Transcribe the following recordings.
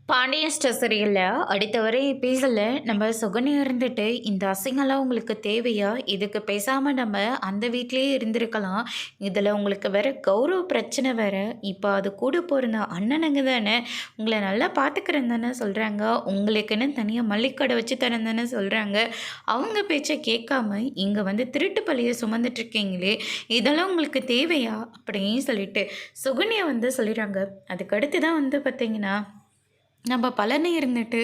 Pandian store சீரியல்ல அடுத்த வரை எபிசோட்ல நம்ம சுகன்யா இருந்துட்டு, இந்த அசிங்கம்லாம் உங்களுக்கு தேவையா? இதுக்கு பேசாம நம்ம அந்த வீட்லயே இருந்திருக்கலாம். இதில உங்களுக்கு வேற கௌரவ பிரச்சனை வேற. இப்போ அது கூட பொறந்த அண்ணனுங்க தானே, உங்கள நல்லா பார்த்துக்கிறேன்னு தானே சொல்றாங்க. உங்களுக்குன்னு தனியா மல்லிகை கடை வச்சு தரேன்னு தானே சொல்றாங்க. அவங்க பேச்ச கேட்காம இங்க வந்து திருட்டு பழிய சுமந்துட்டு இருக்கீங்களே, இதெல்லாம் உங்களுக்கு தேவையா? அப்படின்னு சொல்லிட்டு சுகன்யா வந்து சொல்லிடுறாங்க. அதுக்கு அடுத்து தான் வந்து பார்த்தீங்கன்னா நம்ம பழனி இருந்துட்டு,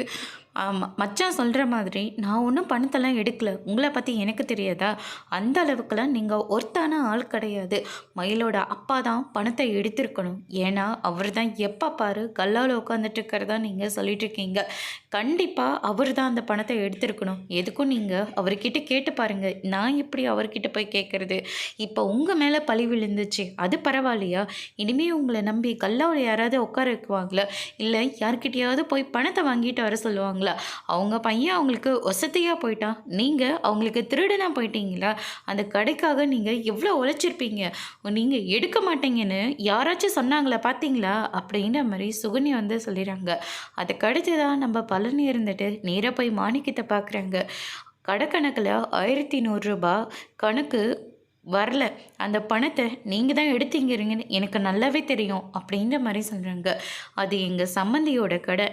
ஆமா. மச்சான் சொல்ற மாதிரி, நான் ஒண்ணும் பணத்தெல்லாம் எடுக்கல. உங்கள பத்தி எனக்கு தெரியாதா? அந்த அளவுக்குலாம் நீங்க ஒர்த்தான ஆள் கிடையாது. மயிலோட அப்பா தான் பணத்த எடுத்திருக்கணும். ஏன்னா, அவர் தான் எப்ப பாரு கல்லால உட்காந்துட்டு இருக்கிறதா நீங்க சொல்லிட்டு இருக்கீங்க. கண்டிப்பா அவர் தான் அந்த பணத்த எடுத்திருக்கணும். எதுக்கும் நீங்க அவர்கிட்ட கேட்டு பாருங்க. நான் எப்படி அவர்கிட்ட போய் கேட்கறது? இப்போ உங்க மேல பழி விழுந்துச்சு. அது பரவாயில்லையா? இனிமே உங்கள நம்பி கல்லாவுல யாராவது உட்கார வைக்குவாங்களா? இல்ல யார்கிட்டயாவது போய் பணத்த வாங்கிட்டு வர சொல்லுவாங்களா? அவங்க பையன் அவங்களுக்கு ஒசத்தியா போயிட்டான். நீங்க அவங்களுக்கு திருடனா போயிட்டீங்களா? அந்த கடைக்காக நீங்க எவ்வளோ உழைச்சிருப்பீங்க. நீங்க எடுக்க மாட்டீங்கன்னு யாராச்சும் சொன்னாங்களா பார்த்தீங்களா? அப்படின்ற மாரி சுகன்யா வந்து சொல்லிடுறாங்க. அதுக்கடுத்து தான் நம்ம பழனி இருந்துட்டு நேரா போய் மாணிக்கத்த பார்க்குறாங்க. கடைக்கணக்குல ரூ. 1100 கணக்கு வரல. அந்த பணத்த நீங்க தான் எடுத்தீங்கறீங்கன்னு எனக்கு நல்லாவே தெரியும். அப்படின்ற மாரி சொல்றாங்க. அது எங்க சம்மந்தியோட கடை.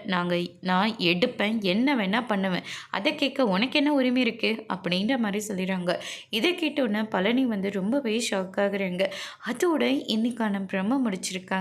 நான் எடுப்பேன். என்ன வேணா பண்ணுவேன். அத கேட்க உனக்கு என்ன உரிமை இருக்கு? அப்படின்ற மாரி சொல்லிறாங்க. இத கேட்டோனே பழனி வந்து ரொம்பவே ஷாக் ஆகுறாங்க. அதோட இன்னைக்கான ப்ரோமோ முடிச்சிருக்காங்க.